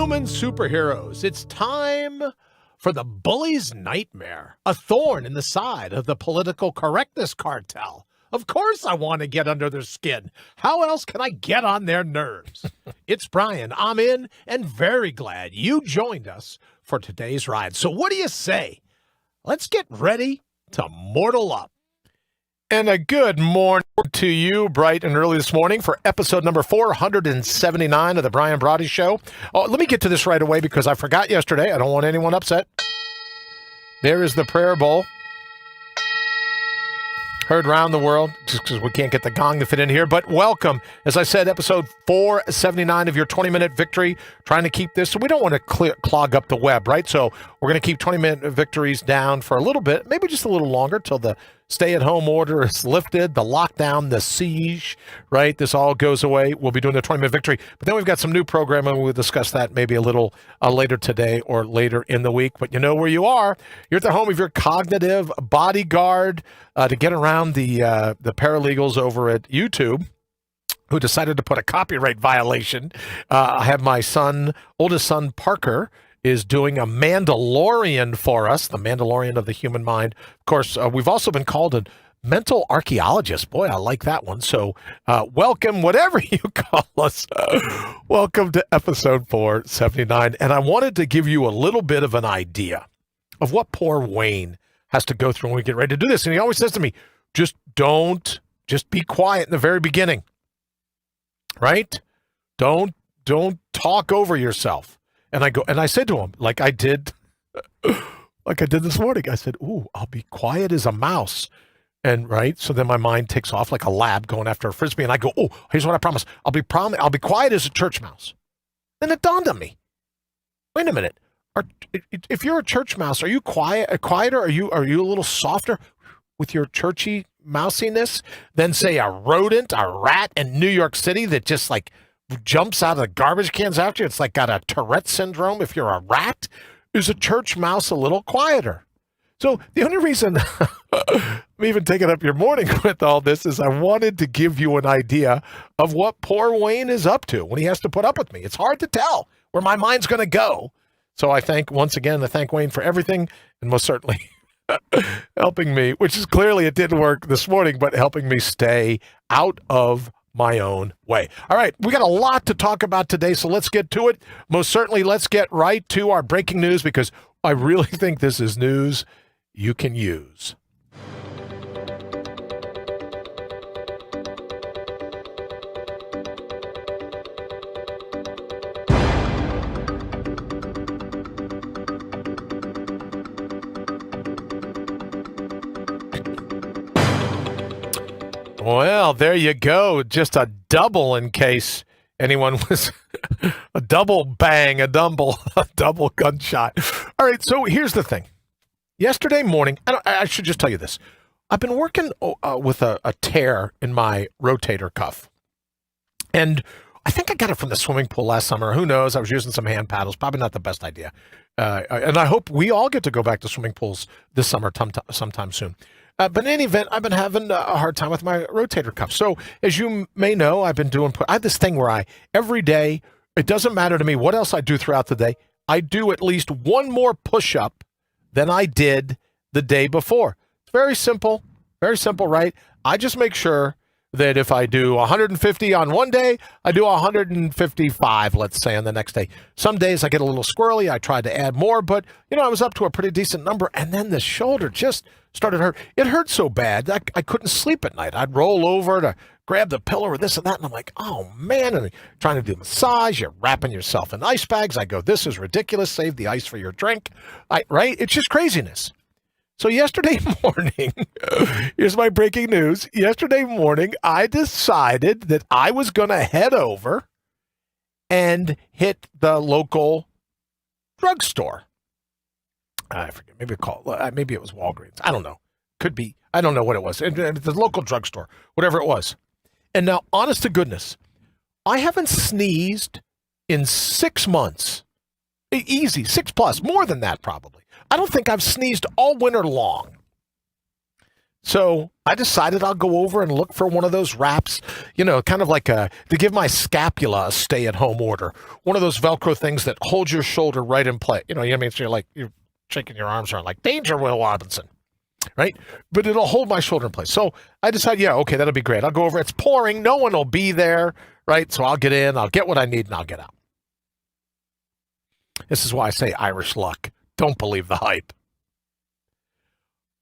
human superheroes. It's time for the bully's nightmare, a thorn in the side of the political correctness cartel. Of course I want to get under their skin. How else can I get on their nerves? It's Brian. I'm in and very glad you joined us for today's ride. So what do you say? Let's get ready to mortal up. And a good morning to you, bright and early this morning, for episode number 479 of the Brian Brawdy Show. Oh, let me get to this right away because I forgot yesterday. I don't want anyone upset. There is the prayer bowl. Heard around the world, just because we can't get the gong to fit in here. But welcome, as I said, episode 479 of your 20-minute victory. Trying to keep this, so we don't want to clog up the web, right? So we're going to keep 20-minute victories down for a little bit, maybe just a little longer, till the stay-at-home order is lifted, the lockdown, the siege, right? This all goes away. We'll be doing the 20-minute victory. But then we've got some new programming. We'll discuss that maybe a little later today or later in the week. But you know where you are. You're at the home of your cognitive bodyguard to get around the paralegals over at YouTube, who decided to put a copyright violation. I have my oldest son, Parker, is doing a Mandalorian for us, the Mandalorian of the human mind. Of course, we've also been called a mental archaeologist. Boy, I like that one. So welcome, whatever you call us. Welcome to episode 479. And I wanted to give you a little bit of an idea of what poor Wayne has to go through when we get ready to do this. And he always says to me, just be quiet in the very beginning, right? Don't talk over yourself. And I said to him, like I did this morning, I said, ooh, I'll be quiet as a mouse. And right. So then my mind takes off like a lab going after a Frisbee. And I go, oh, here's what I promise. I'll be quiet as a church mouse. Then it dawned on me. Wait a minute. If you're a church mouse, are you quieter? Are you a little softer with your churchy mousiness than say a rodent, a rat in New York City that just like jumps out of the garbage cans after you? It's like got a Tourette syndrome. If you're a rat, is a church mouse a little quieter? So the only reason I'm even taking up your morning with all this is I wanted to give you an idea of what poor Wayne is up to when he has to put up with me. It's hard to tell where my mind's going to go. So I thank Wayne for everything, and most certainly helping me, which is clearly it didn't work this morning, but helping me stay out of my own way. All right, we got a lot to talk about today, so let's get to it. Most certainly, let's get right to our breaking news, because I really think this is news you can use. Well, there you go. Just a double in case anyone was a double bang, a double gunshot. All right, so here's the thing. Yesterday morning, I should just tell you this. I've been working with a tear in my rotator cuff. And I think I got it from the swimming pool last summer. Who knows? I was using some hand paddles. Probably not the best idea. And I hope we all get to go back to swimming pools this summer sometime soon. But in any event, I've been having a hard time with my rotator cuff. So as you may know, I have this thing where every day, it doesn't matter to me what else I do throughout the day, I do at least one more push-up than I did the day before. It's very simple, right? I just make sure that if I do 150 on one day, I do 155, let's say, on the next day. Some days I get a little squirrely. I tried to add more, but, I was up to a pretty decent number, and then the shoulder just started to hurt. It hurt so bad that I couldn't sleep at night. I'd roll over to grab the pillow or this and that, and I'm like, oh, man, and trying to do massage. You're wrapping yourself in ice bags. I go, this is ridiculous. Save the ice for your drink, right? It's just craziness. So yesterday morning, here's my breaking news. Yesterday morning, I decided that I was going to head over and hit the local drugstore. I forget, maybe it was Walgreens. I don't know. Could be. I don't know what it was. The local drugstore, whatever it was. And now, honest to goodness, I haven't sneezed in 6 months. Easy, 6+, more than that probably. I don't think I've sneezed all winter long. So I decided I'll go over and look for one of those wraps, kind of like to give my scapula a stay-at-home order. One of those Velcro things that holds your shoulder right in place. You know what I mean? So you're shaking your arms around like, danger, Will Robinson, right? But it'll hold my shoulder in place. So I decided, yeah, okay, that'll be great. I'll go over. It's pouring. No one will be there, right? So I'll get in, I'll get what I need, and I'll get out. This is why I say Irish luck. Don't believe the hype.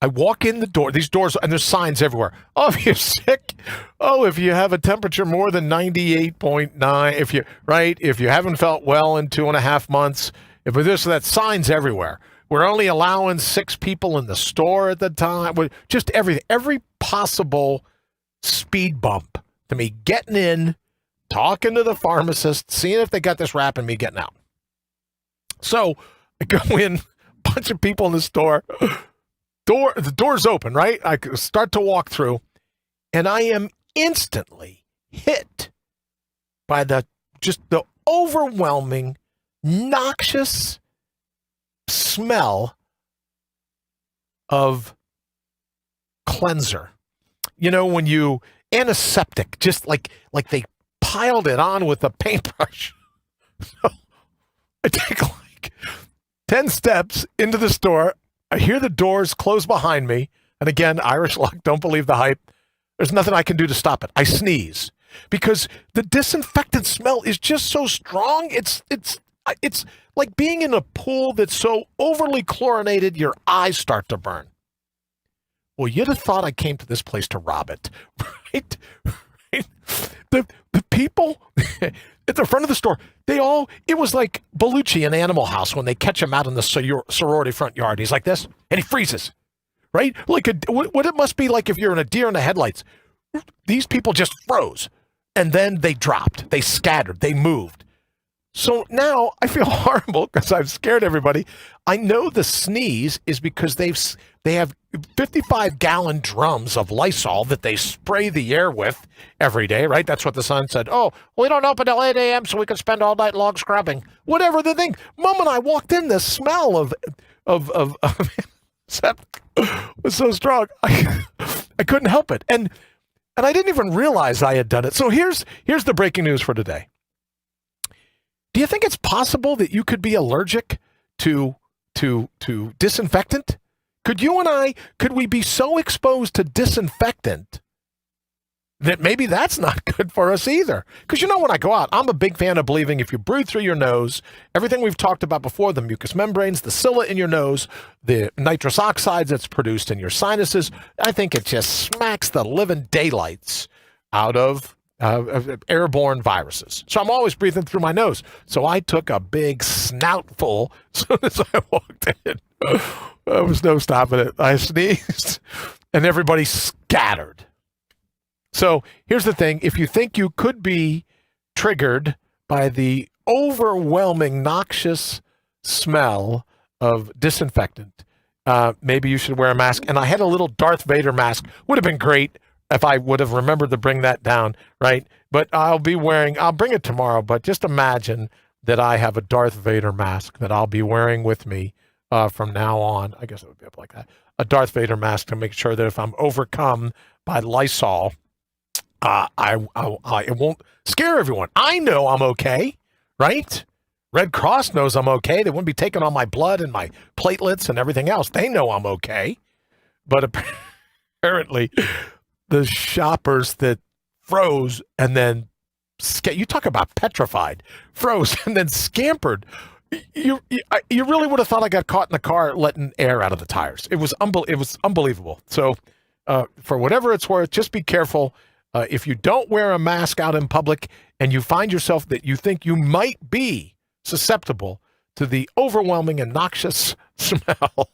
I walk in the door, these doors, and there's signs everywhere. Oh, if you're sick. Oh, if you have a temperature more than 98.9, if you haven't felt well in 2.5 months, if this or that, signs everywhere. We're only allowing 6 people in the store at the time. Just everything, every possible speed bump to me getting in, talking to the pharmacist, seeing if they got this wrap and me getting out. So I go in, bunch of people in the store. The door's open, right? I start to walk through, and I am instantly hit by the overwhelming, noxious smell of cleanser. When you antiseptic, just like they piled it on with a paintbrush. So I take like 10 steps into the store. I hear the doors close behind me. And again, Irish luck, don't believe the hype. There's nothing I can do to stop it. I sneeze because the disinfectant smell is just so strong. It's like being in a pool that's so overly chlorinated, your eyes start to burn. Well, you'd have thought I came to this place to rob it, right? The people at the front of the store, it was like Bellucci in Animal House when they catch him out in the sorority front yard. He's like this, and he freezes, right? Like what it must be like if you're in a deer in the headlights. These people just froze, and then they dropped, they scattered, they moved. So now I feel horrible because I've scared everybody. I know the sneeze is because they have 55-gallon drums of Lysol that they spray the air with every day, right? That's what the son said. Oh, we don't open till 8 a.m. so we can spend all night long scrubbing. Whatever the thing. Moment I walked in, the smell of was so strong. I couldn't help it. And I didn't even realize I had done it. So here's the breaking news for today. Do you think it's possible that you could be allergic to disinfectant? Could we be so exposed to disinfectant that maybe that's not good for us either? Because when I go out, I'm a big fan of believing if you breathe through your nose, everything we've talked about before, the mucous membranes, the cilia in your nose, the nitrous oxides that's produced in your sinuses, I think it just smacks the living daylights out of airborne viruses. So I'm always breathing through my nose. So I took a big snoutful as soon as I walked in. There was no stopping it. I sneezed, and everybody scattered. So here's the thing. If you think you could be triggered by the overwhelming noxious smell of disinfectant, maybe you should wear a mask. And I had a little Darth Vader mask. Would have been great if I would have remembered to bring that down, right? But I'll bring it tomorrow, but just imagine that I have a Darth Vader mask that I'll be wearing with me from now on. I guess it would be up like that. A Darth Vader mask to make sure that if I'm overcome by Lysol, it won't scare everyone. I know I'm okay, right? Red Cross knows I'm okay. They wouldn't be taking all my blood and my platelets and everything else. They know I'm okay. But apparently the shoppers that froze and then you talk about petrified, froze and then scampered. You really would have thought I got caught in the car letting air out of the tires. It was unbelievable. So for whatever it's worth, just be careful. If you don't wear a mask out in public and you find yourself that you think you might be susceptible to the overwhelming and noxious smell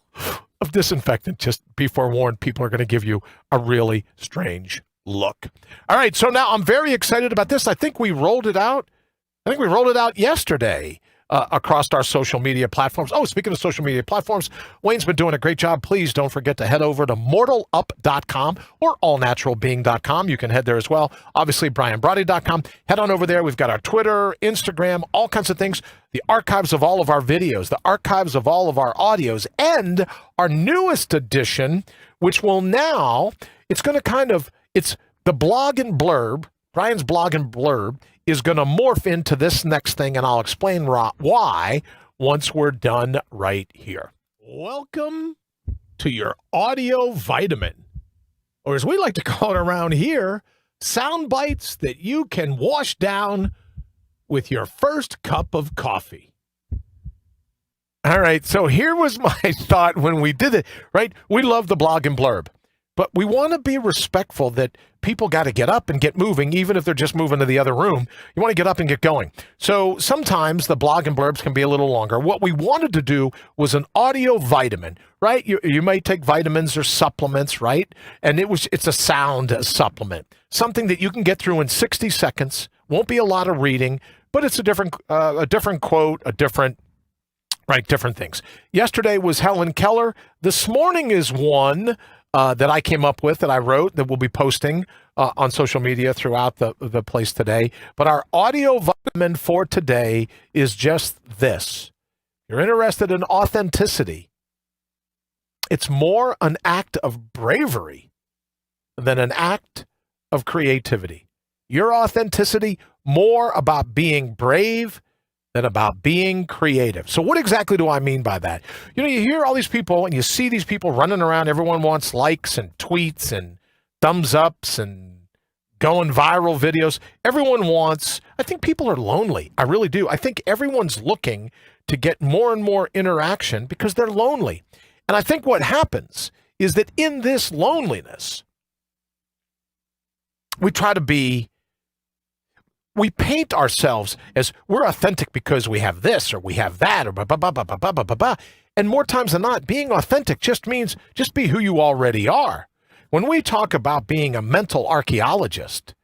of disinfectant, just be forewarned, people are going to give you a really strange look. All right, so now I'm very excited about this. I think we rolled it out. Yesterday across our social media platforms. Oh, speaking of social media platforms, Wayne's been doing a great job. Please don't forget to head over to mortalup.com or allnaturalbeing.com. You can head there as well. Obviously, BrianBrawdy.com. Head on over there. We've got our Twitter, Instagram, all kinds of things. The archives of all of our videos, the archives of all of our audios, and our newest addition, which will now, it's going to it's the blog and blurb, Brian's blog and blurb is going to morph into this next thing, and I'll explain why once we're done right here. Welcome to your audio vitamin, or as we like to call it around here, sound bites that you can wash down with your first cup of coffee. All right, so here was my thought when we did it, right? We love the blog and blurb, but we want to be respectful that people got to get up and get moving, even if they're just moving to the other room. You want to get up and get going. So sometimes the blog and blurbs can be a little longer. What we wanted to do was an audio vitamin, right? You may take vitamins or supplements, right? And it's a sound supplement, something that you can get through in 60 seconds. Won't be a lot of reading, but it's a different quote, different things. Yesterday was Helen Keller. This morning is one that I came up with, that I wrote, that we'll be posting on social media throughout the place today. But our audio vitamin for today is just this. You're interested in authenticity. It's more an act of bravery than an act of creativity. Your authenticity, more about being brave than about being creative. So what exactly do I mean by that? You know, you hear all these people and you see these people running around. Everyone wants likes and tweets and thumbs ups and going viral videos. Everyone wants, I think people are lonely. I really do. I think everyone's looking to get more and more interaction because they're lonely. And I think what happens is that in this loneliness, we paint ourselves as we're authentic because we have this or we have that or blah, blah, blah, blah, blah, blah, blah, blah. And more times than not, being authentic just means just be who you already are. When we talk about being a mental archaeologist,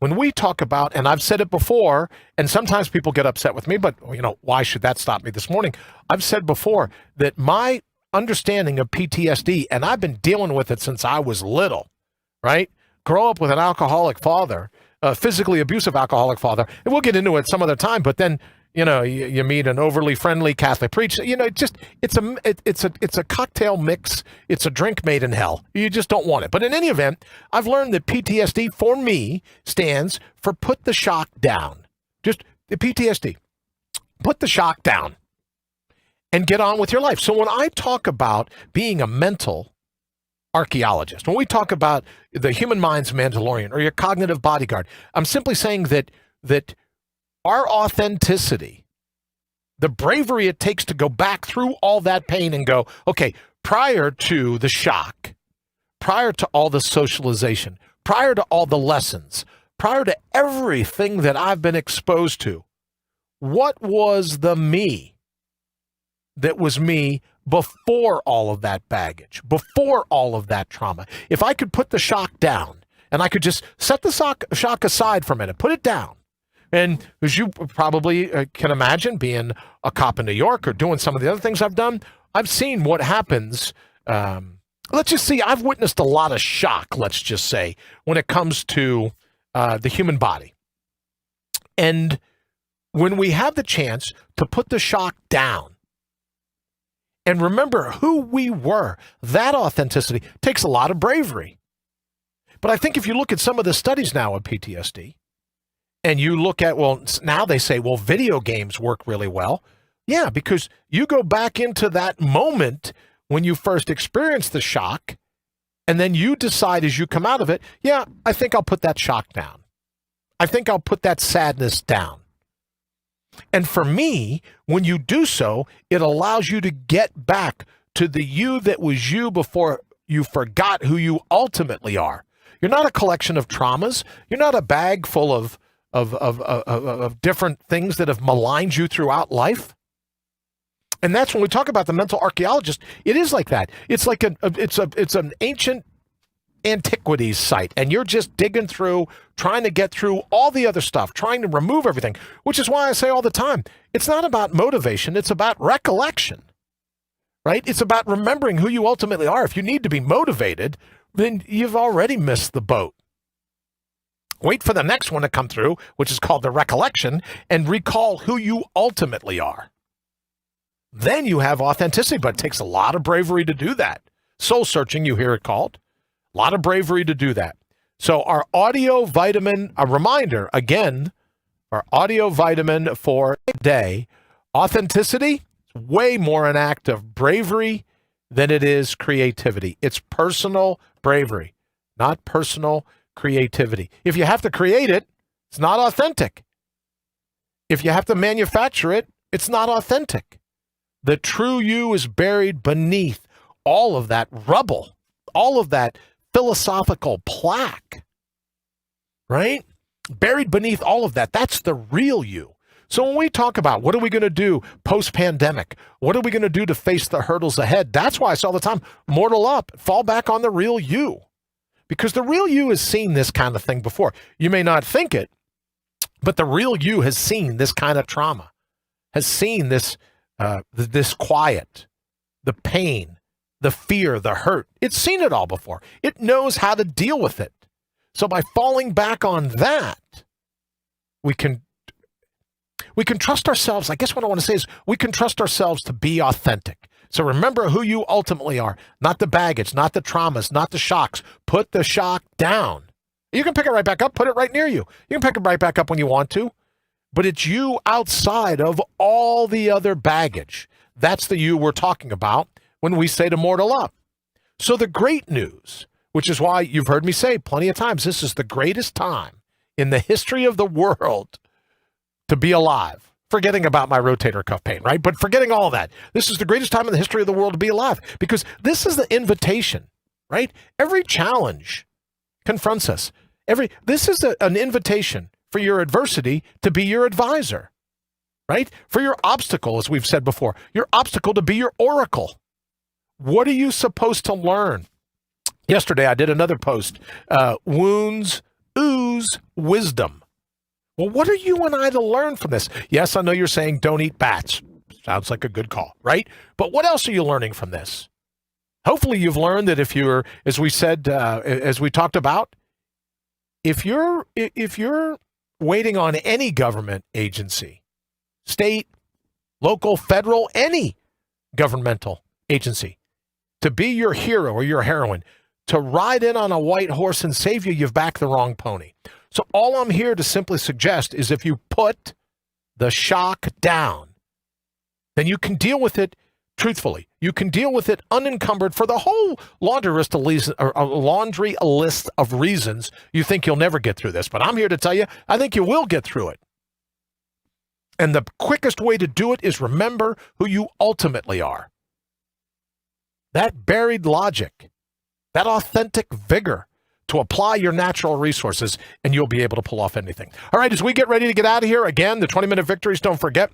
when we talk about, and I've said it before, and sometimes people get upset with me, but why should that stop me this morning? I've said before that my understanding of PTSD, and I've been dealing with it since I was little, right? Grow up with an alcoholic father, a physically abusive alcoholic father, and we'll get into it some other time. But then, you meet an overly friendly Catholic preacher. It's a cocktail mix. It's a drink made in hell. You just don't want it. But in any event, I've learned that PTSD for me stands for put the shock down. Just the PTSD, put the shock down, and get on with your life. So when I talk about being a mental archaeologist, when we talk about the human mind's Mandalorian or your cognitive bodyguard, I'm simply saying that our authenticity, the bravery it takes to go back through all that pain and go, okay, prior to the shock, prior to all the socialization, prior to all the lessons, prior to everything that I've been exposed to, what was the me that was me before all of that baggage, before all of that trauma? If I could put the shock down and I could just set the shock aside for a minute, put it down. And as you probably can imagine, being a cop in New York or doing some of the other things I've done, I've seen what happens. I've witnessed a lot of shock, let's just say, when it comes to the human body. And when we have the chance to put the shock down, and remember who we were, that authenticity takes a lot of bravery. But I think if you look at some of the studies now of PTSD, and you look at, now they say, video games work really well. Yeah, because you go back into that moment when you first experienced the shock, and then you decide as you come out of it, yeah, I think I'll put that shock down. I think I'll put that sadness down. And for me, when you do so, it allows you to get back to the you that was you before you forgot who you ultimately are. You're not a collection of traumas. You're not a bag full of different things that have maligned you throughout life. And that's when we talk about the mental archaeologist. It is like that. It's like it's an ancient antiquities site, and you're just digging through, trying to get through all the other stuff, trying to remove everything, which is why I say all the time, it's not about motivation, it's about recollection, right? It's about remembering who you ultimately are. If you need to be motivated, then you've already missed the boat. Wait for the next one to come through, which is called the recollection, and recall who you ultimately are. Then you have authenticity, but it takes a lot of bravery to do that. Soul searching, you hear it called. A lot of bravery to do that. So our audio vitamin, a reminder, again, our audio vitamin for today, authenticity, way more an act of bravery than it is creativity. It's personal bravery, not personal creativity. If you have to create it, it's not authentic. If you have to manufacture it, it's not authentic. The true you is buried beneath all of that rubble, all of that philosophical plaque, right? Buried beneath all of that. That's the real you. So when we talk about what are we going to do post-pandemic, what are we going to do to face the hurdles ahead, that's why I say all the time, mortal up, fall back on the real you. Because the real you has seen this kind of thing before. You may not think it, but the real you has seen this kind of trauma, has seen this, this quiet, the pain, the fear, the hurt. It's seen it all before. It knows how to deal with it. So by falling back on that, we can trust ourselves. I guess what I want to say is we can trust ourselves to be authentic. So remember who you ultimately are, not the baggage, not the traumas, not the shocks. Put the shock down. You can pick it right back up, put it right near you. You can pick it right back up when you want to, but it's you outside of all the other baggage. That's the you we're talking about when we say to mortal up. So the great news, which is why you've heard me say plenty of times, this is the greatest time in the history of the world to be alive. Forgetting about my rotator cuff pain, right? But forgetting all that. This is the greatest time in the history of the world to be alive because this is the invitation, right? Every challenge confronts us. This is an invitation for your adversity to be your advisor, right? For your obstacle, as we've said before, your obstacle to be your oracle. What are you supposed to learn? Yesterday, I did another post, wounds ooze wisdom. Well, what are you and I to learn from this? Yes, I know you're saying don't eat bats. Sounds like a good call, right? But what else are you learning from this? Hopefully you've learned that if you're, as we said, as we talked about, if you're waiting on any government agency, state, local, federal, any governmental agency, to be your hero or your heroine, to ride in on a white horse and save you, you've backed the wrong pony. So all I'm here to simply suggest is if you put the shock down, then you can deal with it truthfully. You can deal with it unencumbered for the whole laundry list of reasons you think you'll never get through this. But I'm here to tell you, I think you will get through it. And the quickest way to do it is remember who you ultimately are. That buried logic, that authentic vigor, to apply your natural resources, and you'll be able to pull off anything. All right, as we get ready to get out of here, again, the 20-minute victories, don't forget,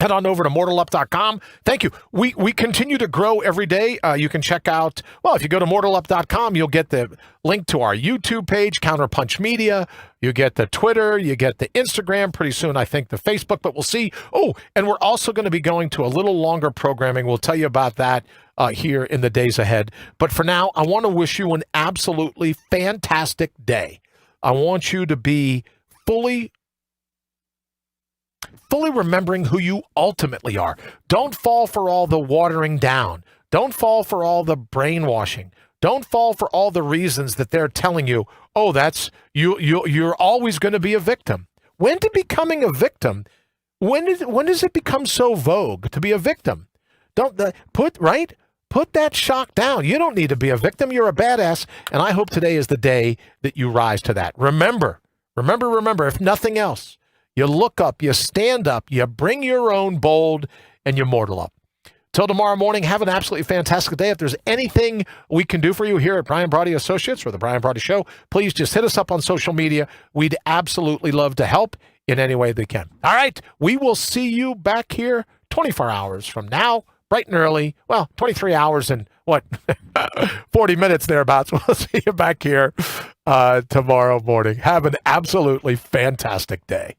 head on over to mortalup.com. Thank you. We continue to grow every day. You can check out, well, if you go to mortalup.com, you'll get the link to our YouTube page, Counterpunch Media. You get the Twitter, you get the Instagram, pretty soon, I think, the Facebook, but we'll see. Oh, and we're also going to be going to a little longer programming. We'll tell you about that here in the days ahead. But for now, I want to wish you an absolutely fantastic day. I want you to be fully remembering who you ultimately are. Don't fall for all the watering down. Don't fall for all the brainwashing. Don't fall for all the reasons that they're telling you, oh, that's you're always going to be a victim. When did becoming a victim, when does it become so vogue to be a victim? Put that shock down. You don't need to be a victim. You're a badass. And I hope today is the day that you rise to that. Remember, if nothing else, you look up, you stand up, you bring your own bold, and you mortal up. Till tomorrow morning, have an absolutely fantastic day. If there's anything we can do for you here at Brian Brawdy Associates or the Brian Brawdy Show, please just hit us up on social media. We'd absolutely love to help in any way they can. All right, we will see you back here 24 hours from now, bright and early. Well, 23 hours and 40 minutes thereabouts. We'll see you back here tomorrow morning. Have an absolutely fantastic day.